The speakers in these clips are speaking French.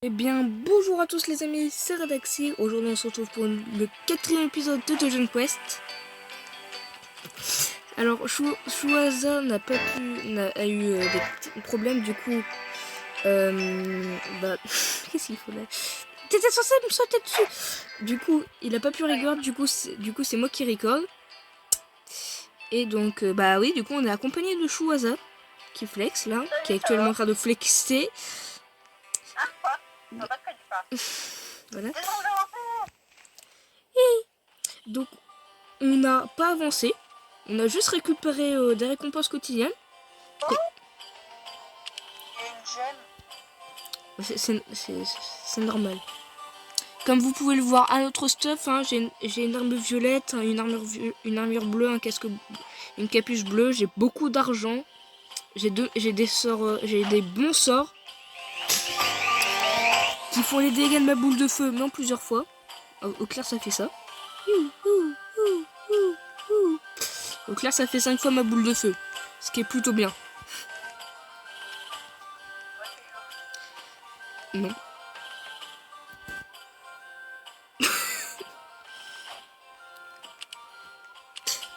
Eh bien, bonjour à tous les amis, c'est Radaxi. Aujourd'hui, on se retrouve pour le 4e épisode de Dungeon Quest. Alors, Chouaza n'a pas pu, a eu des petits problèmes, du coup, qu'est-ce qu'il faut là? T'étais censé me sauter dessus. Du coup, il a pas pu record, du coup, c'est moi qui record. Et donc, oui, du coup, on est accompagné de Chouaza, qui flex, là, qui est actuellement en train de flexer. Voilà. Donc, on n'a pas avancé. On a juste récupéré des récompenses quotidiennes. Oh, il y a une gemme. C'est normal. Comme vous pouvez le voir, un autre stuff, hein, j'ai une arme violette, hein, une armure bleue, un casque, une capuche bleue. J'ai beaucoup d'argent. J'ai des sorts, j'ai des bons sorts qui font les dégâts de ma boule de feu, mais en plusieurs fois. Au clair, ça fait ça. Au clair, ça fait 5 fois ma boule de feu, ce qui est plutôt bien. Non.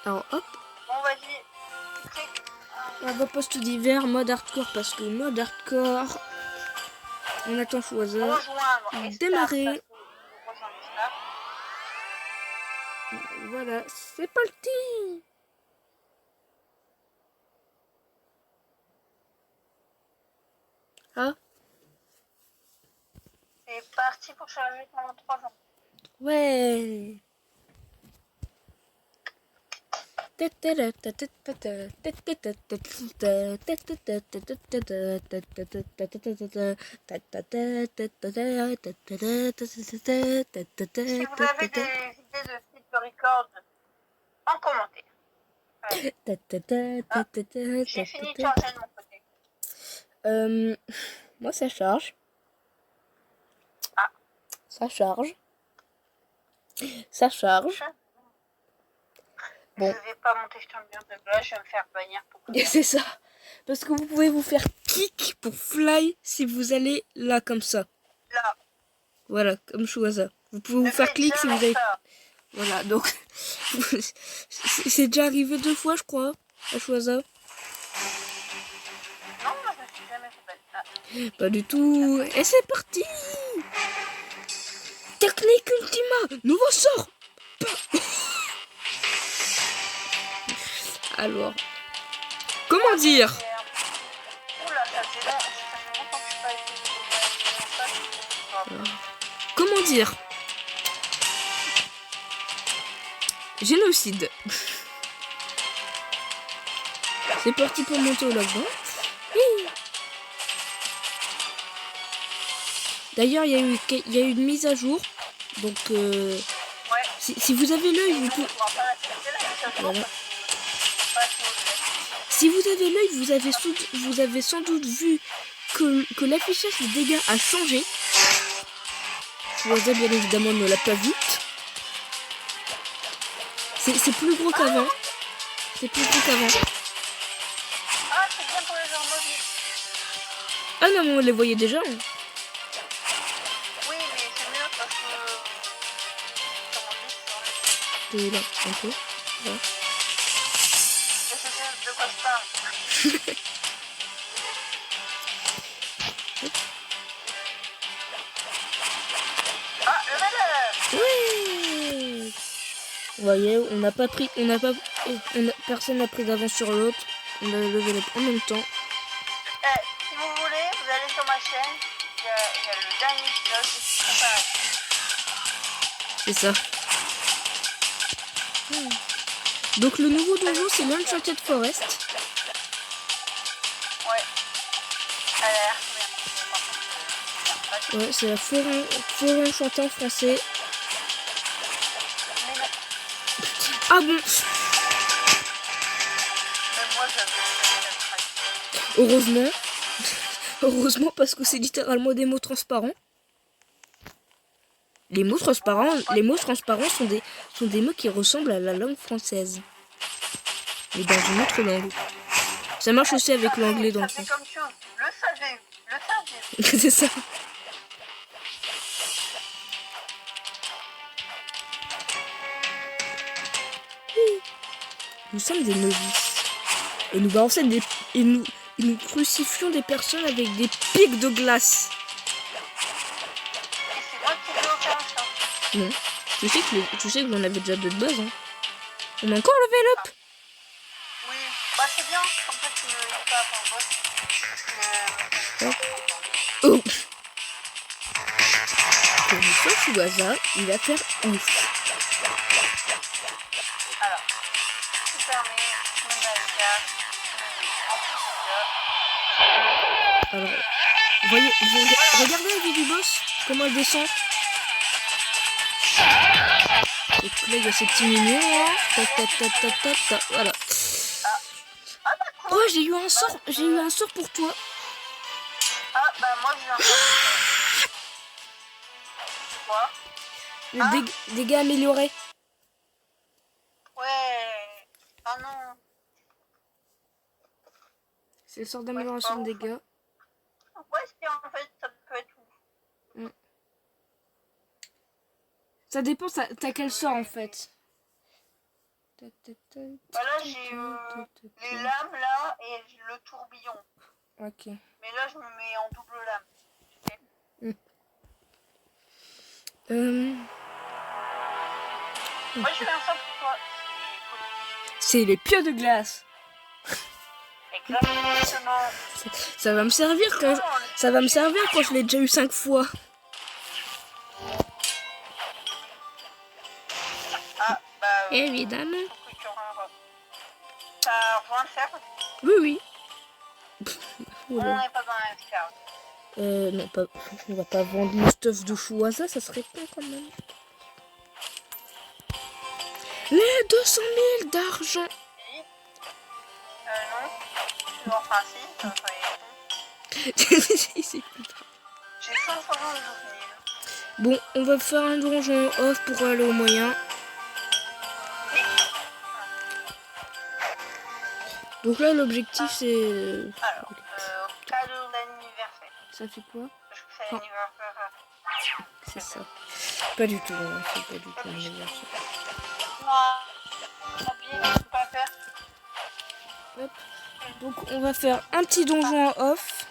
Alors hop. Bon, vas-y. Avant-poste d'hiver, mode hardcore, parce que mode hardcore, on attend Chouaza. Démarrer. Voilà, c'est parti. Ah. C'est parti pour charger pendant 3 ans. Ouais. Si vous avez des idées de site de record, en commentaire. J'ai fini de charger de mon côté. Moi ça charge. Ah. Ça charge. Ça charge. Bon. Je vais pas monter sur le mur de glace, je vais me faire bannir pour que... C'est ça. Parce que vous pouvez vous faire kick pour fly si vous allez là comme ça. Là. Voilà, comme Chouaza. Vous pouvez vous faire clic si vous avez... Ça. Voilà, donc... c'est déjà arrivé 2 fois, je crois, à Chouaza. Non, moi je me suis jamais fait bannir. Pas du tout. Et c'est parti. Technique Ultima. Nouveau sort. Alors... Comment dire? Oula, ça fait longtemps que je suis pas été... Comment dire? Génocide. C'est parti pour monter au logement. D'ailleurs, il y a eu une mise à jour. Donc, ouais. si vous avez l'œil, vous pouvez... Voilà. Si vous avez l'œil, vous avez sans doute vu que l'affichage des dégâts a changé. Chouaza, bien évidemment, ne l'a pas vu. C'est plus gros qu'avant. C'est plus gros qu'avant. Ah, c'est bien pour les gens mobiles. Ah non, mais on les voyait déjà. Hein. Oui, mais c'est mieux parce que... Comment dire, là, un peu. Voilà. Je sais de quoi je parle. Ah, le malheur. Oui. Vous voyez, personne n'a pris d'avance sur l'autre. On a levé les en même temps. Si vous voulez, vous allez sur ma chaîne. Il y a le dernier épisode. C'est ça. Donc le nouveau donjon, c'est l'Enchanted Forest. Ouais. Elle a l'air bien. Ouais, c'est la forêt enchantée en français. Ah bon? Heureusement. Heureusement, parce que c'est littéralement des mots transparents. Les mots transparents sont des mots qui ressemblent à la langue française. Mais dans une autre langue. Ça marche aussi avec l'anglais dans le fond. Le savez. C'est ça. Nous sommes des novices. Et nous balançons des... Et nous crucifions des personnes avec des pics de glace. Et c'est moi qui vais offert ça. Non. Tu sais que j'en avais déjà deux de base. Hein. On a encore levé up. Oui, bah c'est bien, comme ça tu ne lis pas ton boss. Oh. Pour le sauce au hasard, il va faire ouf. Alors, tout permet, Alors, regardez la vie du boss, comment elle descend. Et puis là, il y a ces petits mignons, là. Voilà. Oh, j'ai eu un sort pour toi. Ah, bah moi j'ai un quoi? Le dégâts améliorés. Ouais. Ah non. C'est le sort d'amélioration de dégâts. Ouais, c'est en fait, ça peut être ouf. Ça dépend, t'as quel sort en fait. Voilà, j'ai les lames là et le tourbillon. Ok. Mais là, je me mets en double lame. Moi, je fais un sort pour toi. C'est les pieux de glace. Exactement. Ça va me servir quand je l'ai déjà eu 5 fois. Ah, bah. Évidemment. T'as rejoint le cercle? Oui. On n'est pas dans la cercle. Non, pas. On va pas vendre le stuff de Chouaza, ça serait con quand même. Les 200 000 d'argent. Non. En principe, C'est plus tard. j'ai 172 000. Bon, on va faire un donjon off pour aller au moyen. Donc là, l'objectif, c'est... Alors, cadeau d'anniversaire. Ça fait quoi? Parce que c'est l'anniversaire. C'est ça. Pas du tout, hein, c'est pas du tout l'anniversaire. Non, bien, je peux pas faire. Hop. Donc on va faire un petit donjon en off.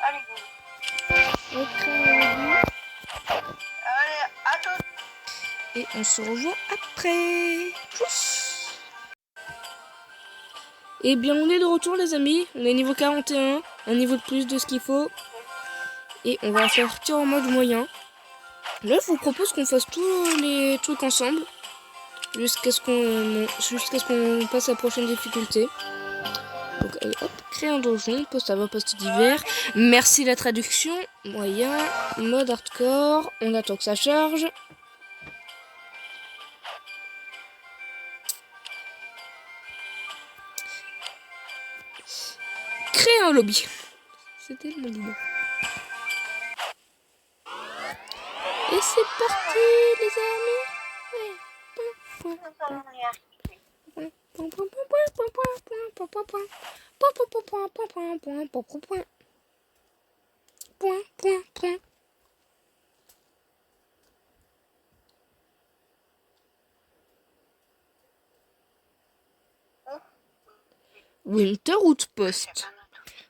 Allez, go. Ok. Allez, à tout. Et on se revoit après. Tchuss. Et bien on est de retour les amis. On est niveau 41. Un niveau de plus de ce qu'il faut. Et on va partir en mode moyen. Là je vous propose qu'on fasse tous les trucs ensemble. Jusqu'à ce qu'on passe à la prochaine difficulté. Donc allez hop, créer un donjon, poste avant, poste d'hiver. Merci la traduction. Moyen, mode hardcore. On attend que ça charge. Créer un lobby. C'était mon idée. Et c'est parti les amis. Nous allons y arriver. Winter Outpost.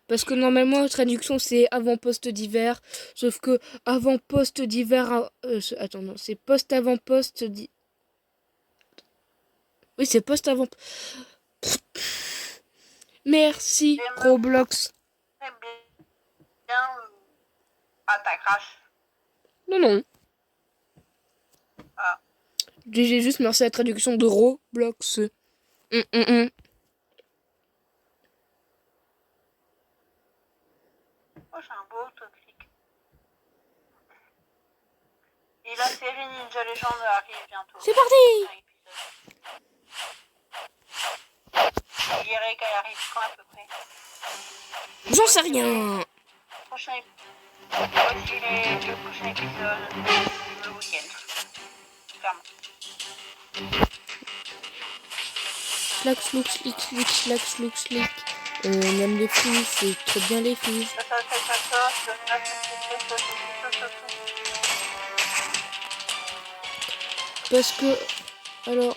Parce que normalement la traduction c'est avant-poste d'hiver. Sauf que avant-poste d'hiver... attends, non, c'est poste-avant-poste d'hiver. Oui, c'est poste-avant... Merci, Roblox. Très bien. Ah, t'as crash. Non. Ah. J'ai juste merci à la traduction de Roblox. Oh, j'ai un beau autoclic. Et la série Ninja Legend arrive bientôt. C'est parti. Je dirais qu'elle arrive quand à peu près. J'en sais rien. Prochain voici le prochain épisode le week-end. Clairement. Slack, slook, slick, slick, slack, slook, slick. On aime les filles, c'est très bien les filles. Parce que, alors,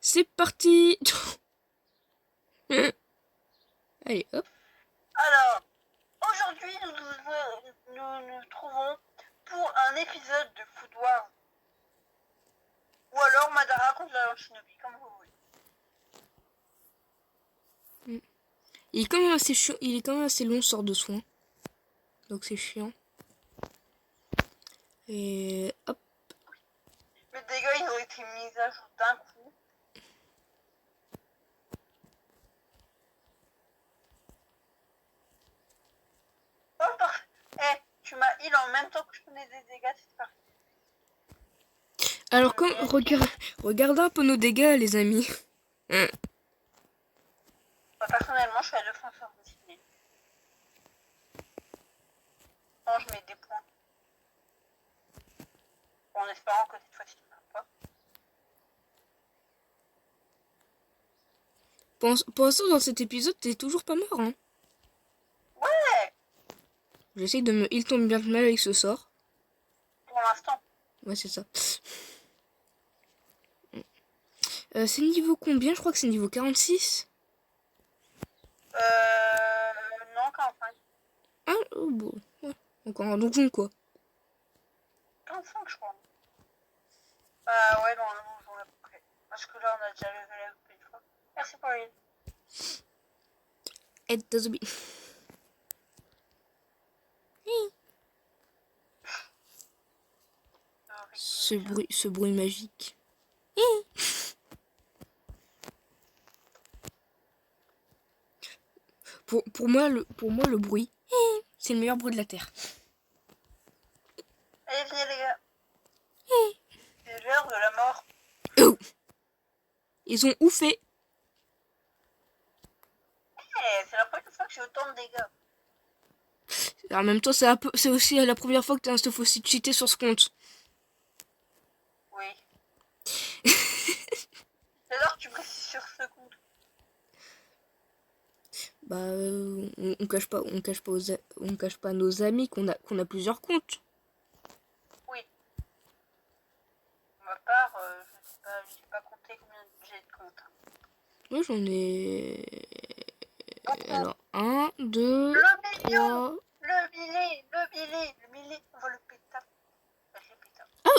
C'est parti. Allez, hop. Alors, aujourd'hui, nous trouvons pour un épisode de Food Wars. Ou alors Madara contre la Shinobi, comme vous voulez. Il est quand même assez chiant. Il est quand même assez long, sort de soin. Donc c'est chiant. Et hop. Les dégâts, ils ont été mis à jour d'un coup. Oh, parfait. Eh, tu m'as heal en même temps que je prenais des dégâts, c'est parfait. Alors comme regardez un peu nos dégâts, les amis. Moi, personnellement, je suis à 270 000. Quand je mets des points. En espérant que cette fois-ci, tu ne pas. Pour l'instant, dans cet épisode, t'es toujours pas mort, hein. Ouais. J'essaye de me... Il tombe bien mal avec ce sort. Pour l'instant. Ouais, c'est ça. C'est niveau combien? Je crois que c'est niveau 46. Non, 45. Ah, oh, bon. Ouais. Encore un donjon, quoi. 45, je crois. Bah ouais, dans le donjon à peu près. Parce que là, on a déjà levé up une fois. Merci pour l'île. Aide ta zombie. Ce bruit magique. Pour moi, le bruit, c'est le meilleur bruit de la Terre. Allez, venez les gars. C'est l'heure de la mort. Oh, ils ont ouffé. C'est la première fois que j'ai autant de dégâts. En même temps, c'est aussi la première fois que t'as un stuff aussi cheaté sur ce compte. Oui. J'adore que tu précises sur ce compte. Bah, on cache pas à nos amis qu'on a plusieurs comptes. Oui. Pour ma part, je sais pas compter combien j'ai de comptes. Moi, j'en ai... Alors, 1, 2, Le 3... million. Le billet, on va le péter. Ah,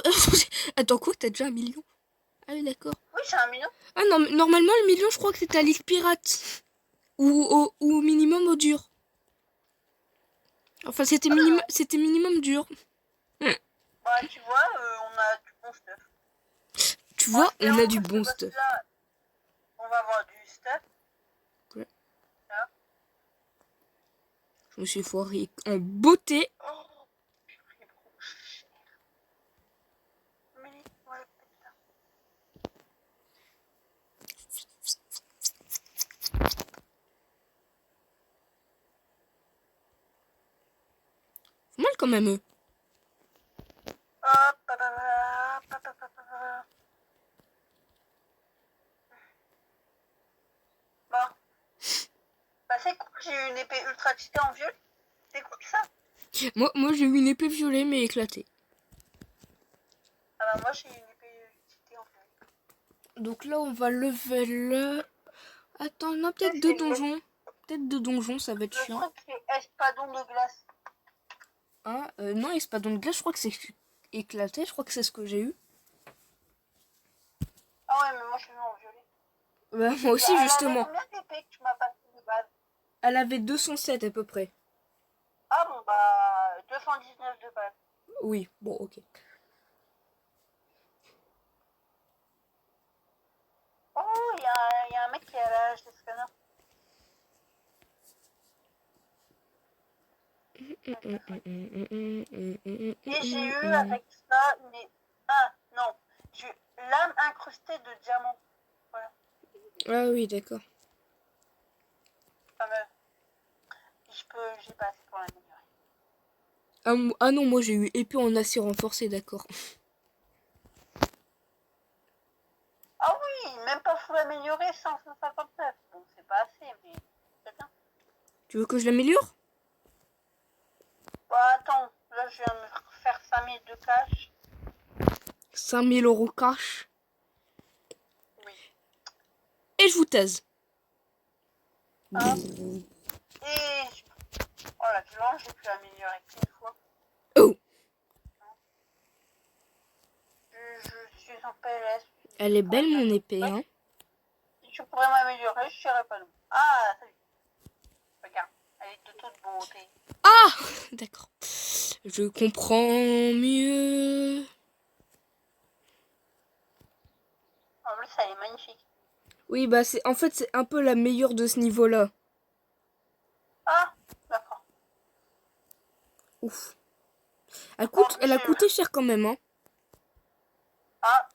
attends, quoi? T'as déjà 1 million? Ah oui, d'accord. Oui, j'ai 1 million. Ah non, normalement, le million, je crois que c'était à l'île pirate. Ou au minimum au dur. Enfin, c'était minimum dur. Bah, tu vois, on a du bon stuff. Tu vois, on a du bon stuff. stuff. Là, on va avoir du stuff. Ouais. Là. Je me suis foiré en beauté. Oh, j'ai pris trop cher. Mais, ouais, putain. Mal quand même. Hop, bon. Bah, c'est cool, j'ai eu une épée ultra cheatée en violet. C'est cool ça. Moi j'ai eu une épée violet mais éclatée. Ah bah, moi j'ai eu une épée cheatée en violet. Donc là on va level. Attends, non, peut-être 2 donjons. Peut-être 2 donjons, ça va être chiant. Le truc c'est espadon de glace. Ah, non, espadon de glace, je crois que c'est éclaté. Je crois que c'est ce que j'ai eu. Ah ouais, mais moi je suis en violet. Bah, moi aussi, justement. Elle avait combien d'épées que tu m'as passé de base? Elle avait 207 à peu près. Ah bon, bah 219 de base. Oui, bon, ok. Oh, il y a un mec qui est à l'âge de scanner. Et j'ai eu avec ça une... Ah non, j'ai eu l'âme incrustée de diamant. Voilà. Ah oui, d'accord. Fameux. J'ai pas assez pour l'améliorer. Ah non, moi j'ai eu épée en acier renforcé, d'accord. Ah oui, même pas faut l'améliorer, 159. Bon, c'est pas assez, mais c'est bien. Tu veux que je l'améliore? Bah attends, là je viens de me faire 5000 de cash. 5000 € cash. Oui. je vous tase. Hop. Et... Oh, la violence, j'ai pu l'améliorer qu'une fois. Oh, Je suis en PLS. elle est belle mon épée, hein. Si tu pourrais m'améliorer, je serais pas non. Ah, salut. Regarde, elle est de toute beauté. Ah, d'accord. Je comprends mieux. En plus, elle est magnifique. Oui, bah c'est en fait c'est un peu la meilleure de ce niveau-là. Ah, d'accord. Ouf. En plus, Elle a coûté cher quand même, hein. Ah,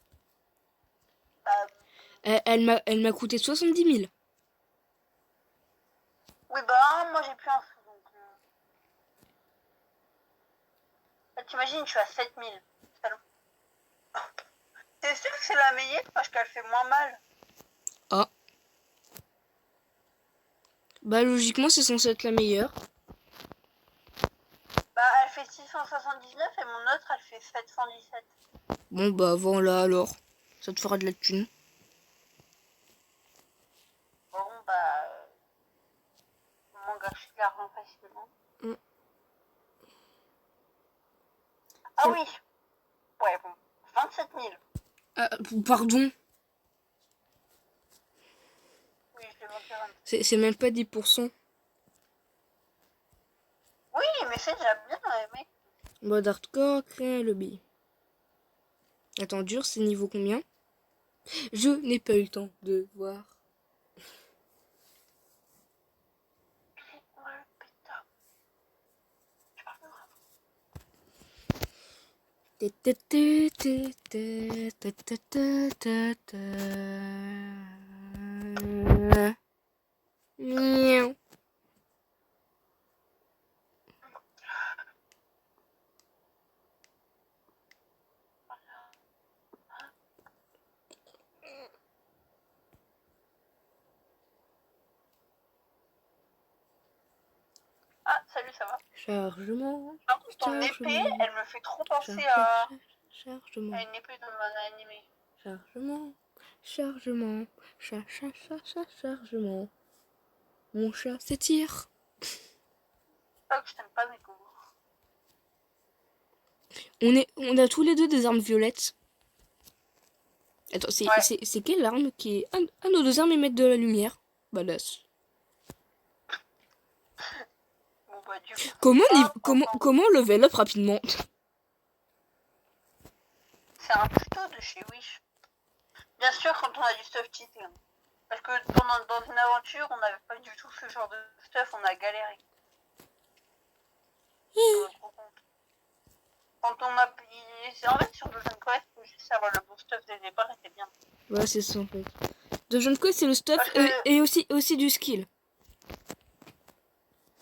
bah... Elle m'a coûté 70 000. Oui, bah, moi, j'ai plus un sou, donc... T'imagines, je suis à 7000. Salaud. T'es sûr que c'est la meilleure parce qu'elle fait moins mal? Ah. Bah logiquement c'est censé être la meilleure. Bah, elle fait 679 et mon autre, elle fait 717. Bon bah voilà alors. Ça te fera de la thune. Bon, bah... on m'en gâche l'argent facilement. Mm. Ah oui. Ouais, bon. 27 000. Ah, pardon. Oui, je l'ai vendu à... C'est même pas 10%. Oui, mais c'est déjà bien, mec. Mode hardcore, créer un lobby. Attends, dur, c'est niveau combien? Je n'ai pas eu le temps de voir. Ouais, pétard. Je parle de rap. Miaou. Ah, salut, ça va? Chargement. Par contre, ton épée, elle me fait trop penser à Chargement. une épée dans un animé. Chargement. Chargement. Chargement. Mon chat s'étire. Pas que je t'aime pas, mais go. On a tous les deux des armes violettes. Attends, Ouais. c'est quelle arme qui est... Ah, nos deux armes émettent de la lumière. Badass. Bon, bah, du coup. Comment level up rapidement? C'est un tuto de chez Wish. Bien sûr, quand on a du stuff cheaté. Hein. Parce que dans une aventure, on n'avait pas du tout ce genre de stuff, on a galéré. Quand on a payé... En fait, sur Dungeon Quest, il faut juste avoir le bon stuff dès le départ et c'est bien. Ouais, c'est ça en fait. Dungeon Quest, c'est le stuff que... et aussi du skill.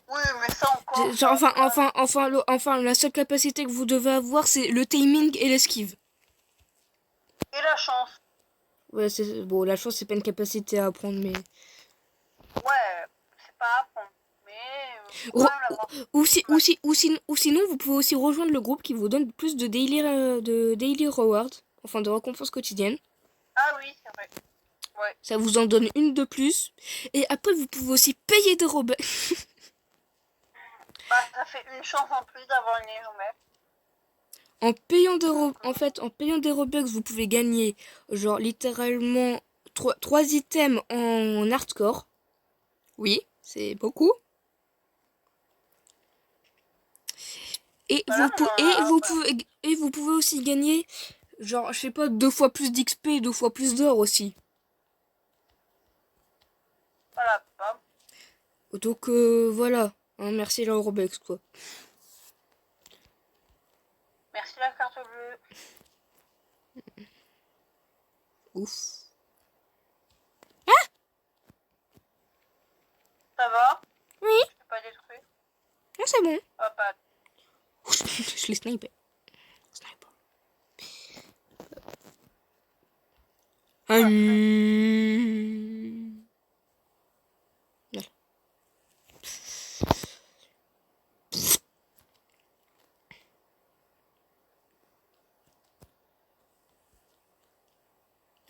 Oui, mais ça encore... Genre, enfin, la seule capacité que vous devez avoir, c'est le timing et l'esquive. Et la chance. Ouais, bon, la chance, c'est pas une capacité à apprendre, mais... Ouais, c'est pas à apprendre. Mais... Faut quand même l'avoir. Ou sinon, vous pouvez aussi rejoindre le groupe qui vous donne plus de daily rewards, enfin de récompenses quotidiennes. Ah oui, c'est vrai. Ouais. Ça vous en donne une de plus. Et après, vous pouvez aussi payer des Robux. Bah, ça fait une chance en plus d'avoir une légendaire. En payant des Robux, vous pouvez gagner, genre, littéralement, 3 items en hardcore. Oui, c'est beaucoup. Et, Voilà, vous pouvez aussi gagner, genre, je sais pas, 2 fois plus d'XP, 2 fois plus d'or aussi. Voilà, bah. Donc, voilà. Hein, merci la Robux, quoi. Merci la carte bleue. Ouf. Ça va? Oui. Je peux pas détruire. Non, c'est bon. Ah, pas. Je l'ai snipé. Sniper. Voilà.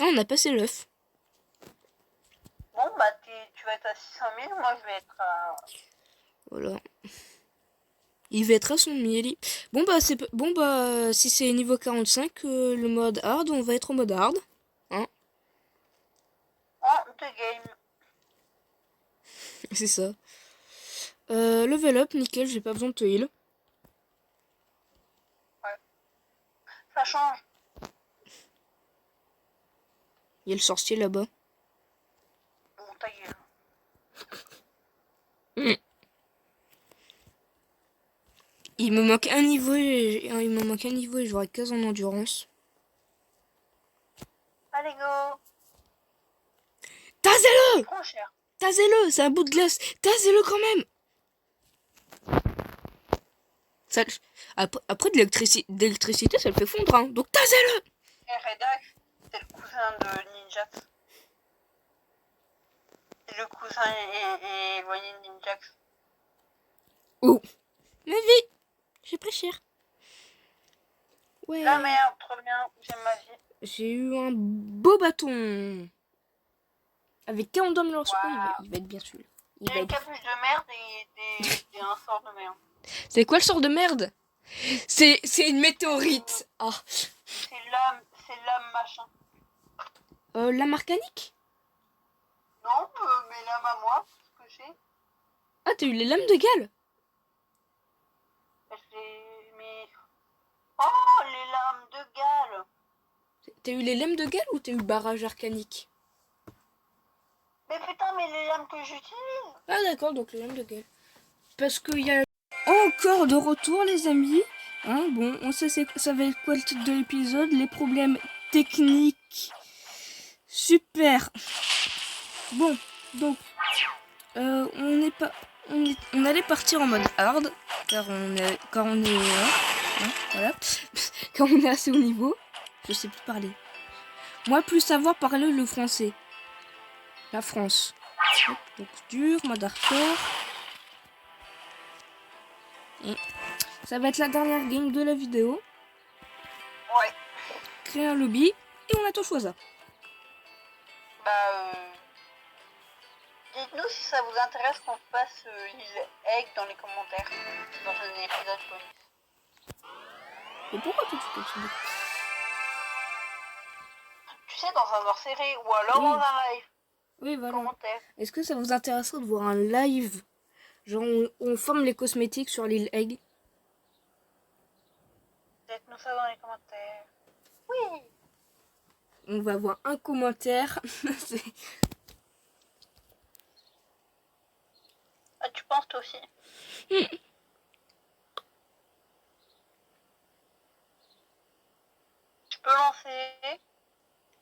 Ah, on a passé l'œuf. tu vas être à 600 000, moi je vais être à... Voilà. Il va être à son miel. Bon bah si c'est niveau 45 le mode hard, on va être au mode hard. Hein? Oh, the game. C'est ça. Level up, nickel, j'ai pas besoin de te heal. Ça change. Il y a le sorcier là-bas. Bon, ta gueule. Il me manque un niveau et j'aurai 15 en endurance. Allez, go. Tasez-le! Trop cher. Tasez-le! C'est un bout de glace! Tasez-le quand même! Ça, après de l'électricité, ça le fait fondre, hein. Donc tasez-le! Et Redax, c'est le cousin de Ninjax. C'est le cousin et éloigné de Ninjax. Oh! Ma vie! J'ai pris cher. Ouais. La merde, trop bien, j'aime ma vie. J'ai eu un beau bâton. Avec 40 hommes lorsque il va être bien celui-là. Il y a une capuche de merde et un sort de merde. C'est quoi le sort de merde? C'est une météorite. Ah. C'est l'âme machin. Lame arcanique? Non, mais l'âme à moi, c'est ce que j'ai. Ah, t'as eu les lames de Galles? Mais... Oh, les lames de Galles. T'as eu les lames de Galles ou t'as eu le barrage arcanique? Mais putain, mais les lames que j'utilise. Ah d'accord, donc les lames de Galles. Parce qu'il y a... Encore de retour les amis. Hein, bon, on sait ça va être quoi le titre de l'épisode? Les problèmes techniques. Super. Bon, donc... on allait partir en mode hard. Car on est... voilà. Car on est assez haut niveau. Je sais plus parler. Moi, plus savoir parler le français. La France. Hop, donc dur, mode hardcore. Et ça va être la dernière game de la vidéo. Ouais. Créer un lobby et on attend Choisa. Dites-nous si ça vous intéresse qu'on fasse l'île Egg dans les commentaires. Dans un épisode bonus. Et pourquoi tu fais ça? Tu sais, dans un hors-série ou alors Oui. dans un live. Oui, voilà. Commentaire. Est-ce que ça vous intéresserait de voir un live? Genre, on forme les cosmétiques sur l'île Egg. Dites-nous ça dans les commentaires. Oui. On va avoir un commentaire. Ah, tu penses toi aussi? Je peux lancer.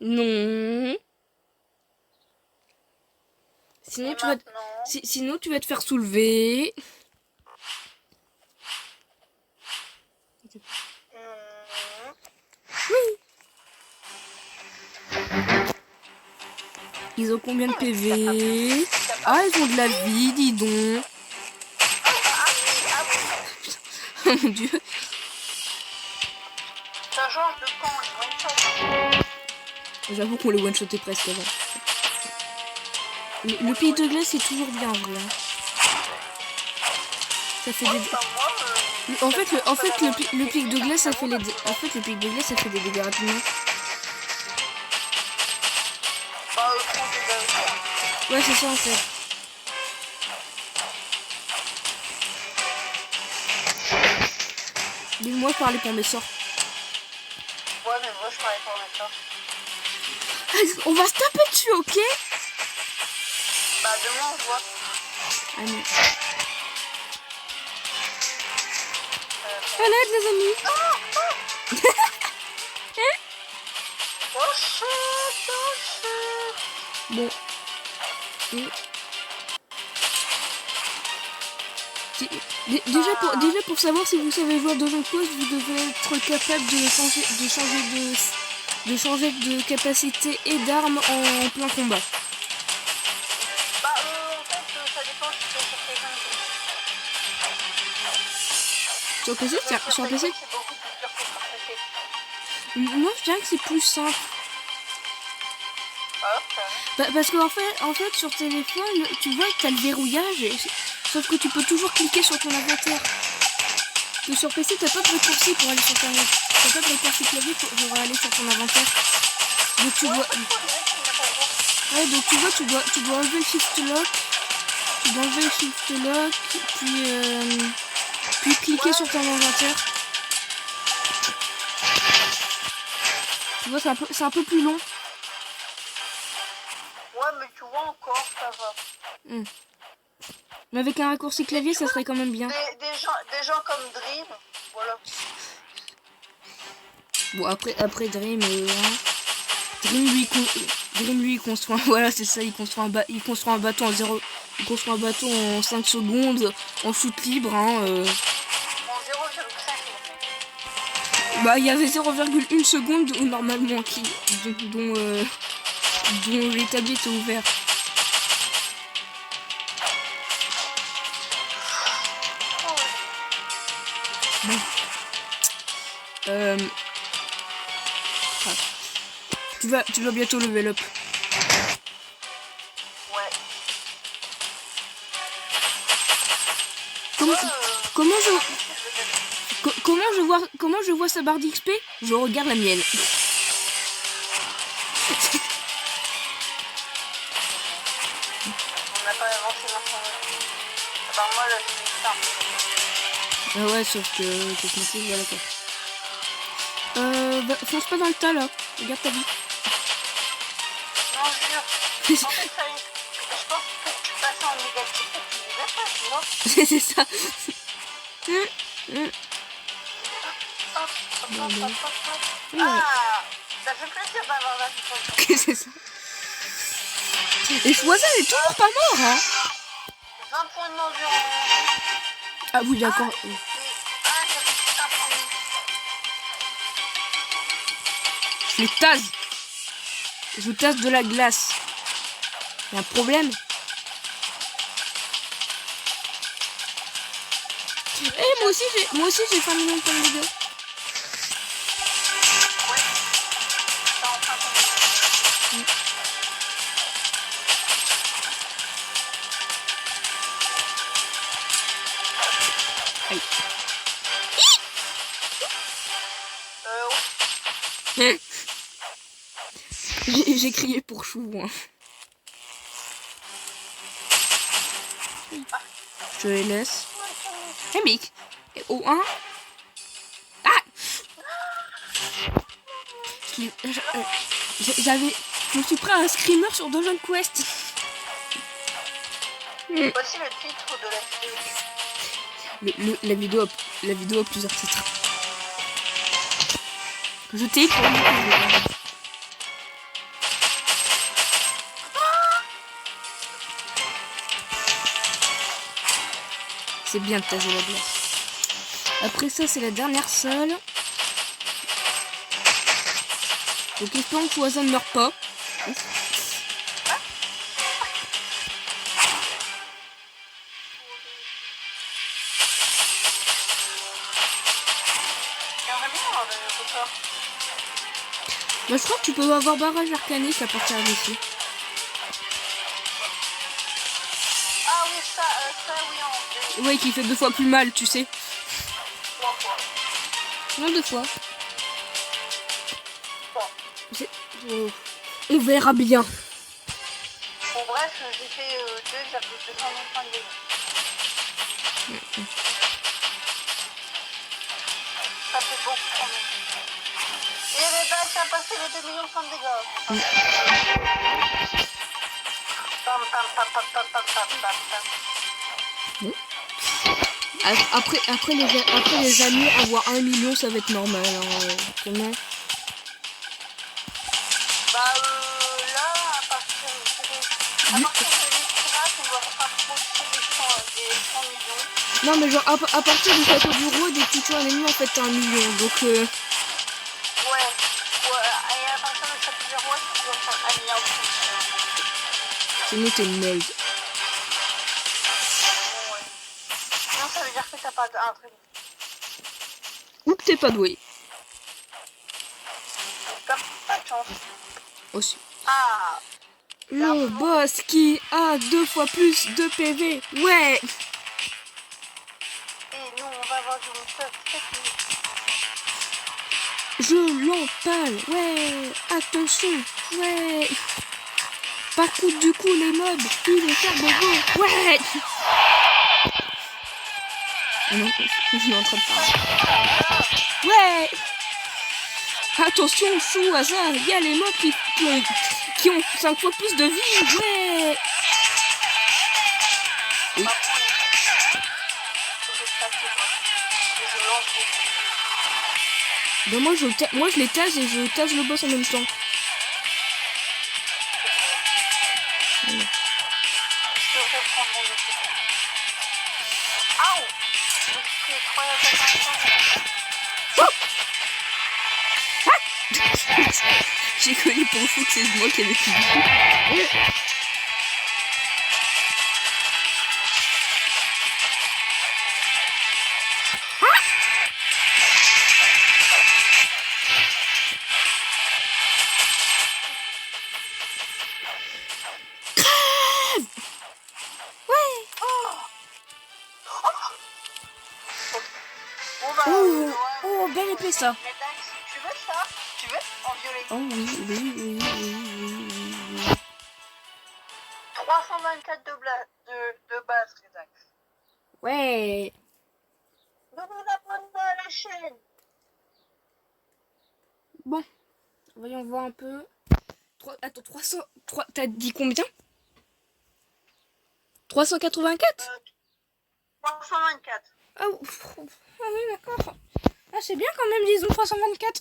Non. Sinon Et tu, vas sinon, tu vas te faire soulever. Ils ont combien de PV? Ah, ils ont de la vie, dis donc. Oh mon dieu. Ça change de camp, les one-shot. J'avoue qu'on les one-shotait presque avant. Le pic de glace c'est toujours bien en vrai. Ça fait des... En fait, le pic de glace ça fait les... En fait, le pic de glace ça fait des dégâts rapidement. Ouais, c'est ça en fait. Mais moi je parlais pour mes sorts. Ouais, mais moi je parlais pour mes sorts. On va se taper dessus, ok? Bah demain on se voit. Ah non. À l'aide les amis. Oh shit, oh shit. Bon. Déjà pour savoir si vous savez jouer à Dungeon Quest, vous devez être capable de changer de capacité et d'armes en plein combat. Bah en fait ça dépend si c'est sur PC. Sur PC, sur PC, c'est beaucoup plus dur que sur PC. moi je dirais que c'est plus simple. Ok. Parce qu'en fait, sur téléphone, tu vois, t'as le verrouillage, sauf que tu peux toujours cliquer sur ton inventaire. Que sur PC, t'as pas de raccourci pour aller sur ton inventaire. T'as pas de raccourci clavier pour aller sur ton inventaire. Donc tu dois... Ouais, donc tu vois, tu dois enlever le shift lock. Tu dois enlever le shift lock, puis cliquer sur ton inventaire. Tu vois, c'est un peu plus long. Ouais, mais tu vois encore, ça va. Mais avec un raccourci clavier, ça serait quand même bien. Des gens comme Dream, voilà. Bon, après Dream, Dream lui il construit voilà, c'est ça, il construit un bateau en 0, il construit un bateau en 5 secondes en chute libre hein, En 0,5 Bah il y avait 0,1 seconde où, normalement dont l'établi était ouvert. Bon. Tu vas bientôt level up. Ouais. Comment je vois sa barre d'XP? Je regarde la mienne. On n'a pas avancé maintenant. Bah moi là je fais ça. Ah ouais, sauf que je me suis voilà quoi. Fonce pas dans le tas là. Regarde ta vie. Non, je jure. En fait, ça, je pense que tu passes en négatif et tu dis pas, tu vois. C'est ça. Ah, ça fait plaisir d'avoir la vie. C'est ça. Et Choisin est toujours pas mort, hein. 20 points d'endurance. Ah oui, d'accord. Ah, ça fait un point. Je tasse. Je tasse de la glace. Y'a un problème? Eh, moi aussi j'ai 5 millions de points de dégâts. Ouais. T'as enfin tombé. Aïe. Ouais. J'ai crié pour chou, hein. Je les laisse. Hey Mick. Au 1. Ah, je me suis pris un screamer sur Dungeon Quest. Voici le titre de la vidéo. La vidéo a plusieurs titres. Je t'ai pour lui. C'est bien de taser la glace. Après ça, c'est la dernière salle. Donc espérons que Choisin ne meurt pas. Moi je crois que tu peux avoir barrage arcanique à partir d'ici. Ah oui, ça oui, en Ouais, qui fait 2 fois plus mal, tu sais. 3 fois. Non, 2 fois. Bon. On verra bien. Bon, bref, j'ai fait 2,225 dégâts. Ça fait beaucoup quand même. Et Rebecca a passé les 2 millions de dégâts. Pam, pam, pam, pam, pam, pam, pam, pam, pam. Après les années, avoir 1 million, ça va être normal. Hein, comment? Bah là, à partir de l'Estrade, on doit se rapprocher des 100 millions. Non mais genre à partir du château du roi, dès que tu tues un ennemi, en fait t'as 1 million. Donc Ouais, et à partir du château du roi, tu dois faire 1 milliard de plus. sinon t'es une merde. Bon, ouais. Non, ça veut dire que t'as pas un truc. Ou que t'es pas doué. T'as pas de chance. Aussi. Ah, Le boss qui a 2 fois plus de PV. Ouais. Et nous, on va avoir du monster technique. Je l'empale. Ouais. Attention. Ouais. Par contre, du coup, les mobs, il est faire bobo. Ouais. Oh non, je suis en train de parler. Ouais. Attention, chou, hasard, il y a les mobs qui ont 5 fois plus de vie. Ouais. Oui. Ben moi je les tase et je tase le boss en même temps. Voilà. J'ai connu pour le fou que c'est moi qui avais tout. Oh, belle épée ça. Mais Dax, tu veux ça? Tu veux en violet? Oh oui. 324 de base, les Dax. Ouais. Nous vous abonnons à la chaîne. Bon, voyons voir un peu. Attends, 300... T'as dit combien? 384? 324. Ah oui, d'accord. Ah, c'est bien quand même, disons 324.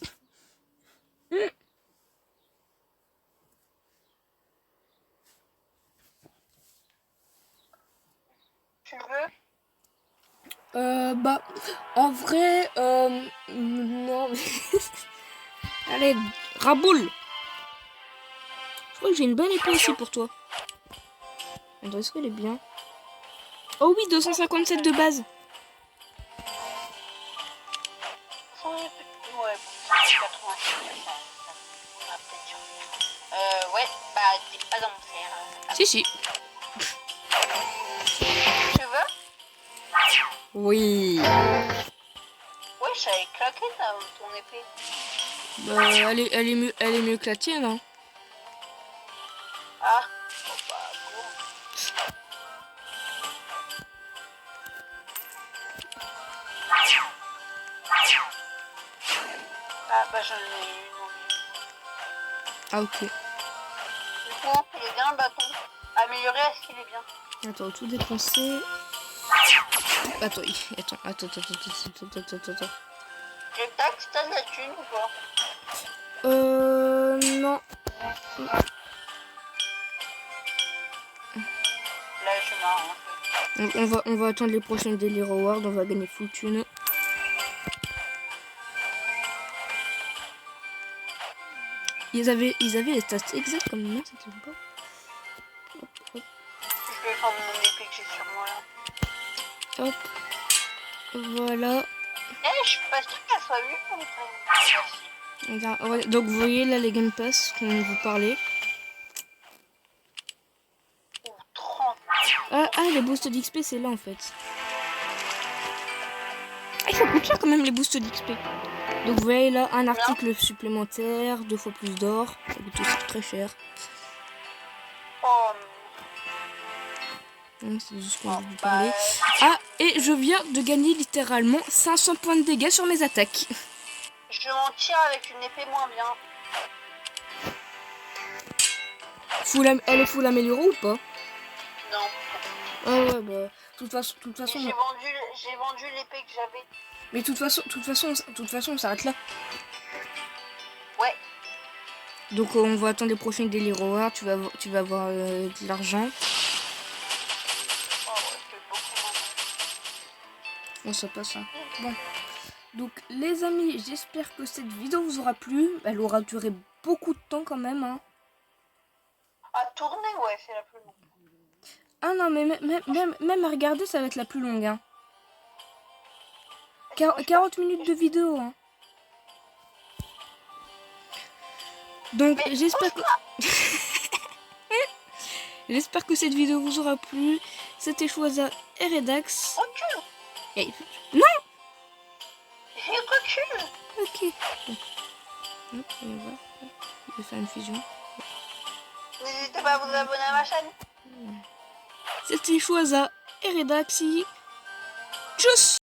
Tu veux? Bah, en vrai, non. Allez, raboule. Je crois que j'ai une bonne épée ici pour toi. Attends, est-ce qu'elle est bien? Oh oui, 257 de base. Ouais, 80. Ouais, bah t'es pas dans mon CR. Si. Tu veux? Oui. Ouais, j'avais claqué ton épée. Bah, elle est mieux que la tienne, hein. Ah, bon bah bon. Ah bah j'en ai une. Ah, ok. Du coup, il est bien le bâton. Amélioré, est-ce qu'il est bien? Attends, tout dépenser. Attends. Et Dax, t'as de la thune ou pas? Non. Là, je marre un peu. On va attendre les prochaines Daily Rewards, on va gagner full thune. Ils avaient les stats exacts comme moi, c'était pas. Je vais prendre mon épée que j'ai sur moi là. Hop. Voilà. Eh, je suis pas sûre qu'elle soit mieux comme ça. Merci. Ouais, donc vous voyez là les Game Pass qu'on vous parlait. Ou 30. Ah, les boosts d'XP c'est là en fait. Ah, ça coûte cher quand même les boosts d'XP. Donc vous voyez là un article supplémentaire, 2 fois plus d'or. Ça coûte aussi très cher. Oh, C'est juste ce qu'on veut vous parler. Ah, et je viens de gagner littéralement 500 points de dégâts sur mes attaques. je m'en tire avec une épée moins bien. Elle est full améliorée ou pas? Non. Ah ouais, bah, de toute façon. J'ai vendu l'épée que j'avais. Mais de toute façon, on s'arrête là. Ouais. Donc on va attendre les prochaines Daily Rewards, tu vas avoir de l'argent. Oh ouais, c'est beaucoup moins. On se passe ça. Bon. Donc les amis, j'espère que cette vidéo vous aura plu. Elle aura duré beaucoup de temps quand même. Hein. À tourner, ouais, c'est la plus longue. Ah non, mais même à regarder, ça va être la plus longue. Hein. 40 minutes de vidéo. Hein. Donc j'espère que... J'espère que cette vidéo vous aura plu. C'était Choisa et Redax. Recule. Et... Non. J'ai recule. Ok. Hop, on va voir. Je vais faire une fusion. N'hésitez pas à vous abonner à ma chaîne. C'était Choisa et Redaxi. Tchuss.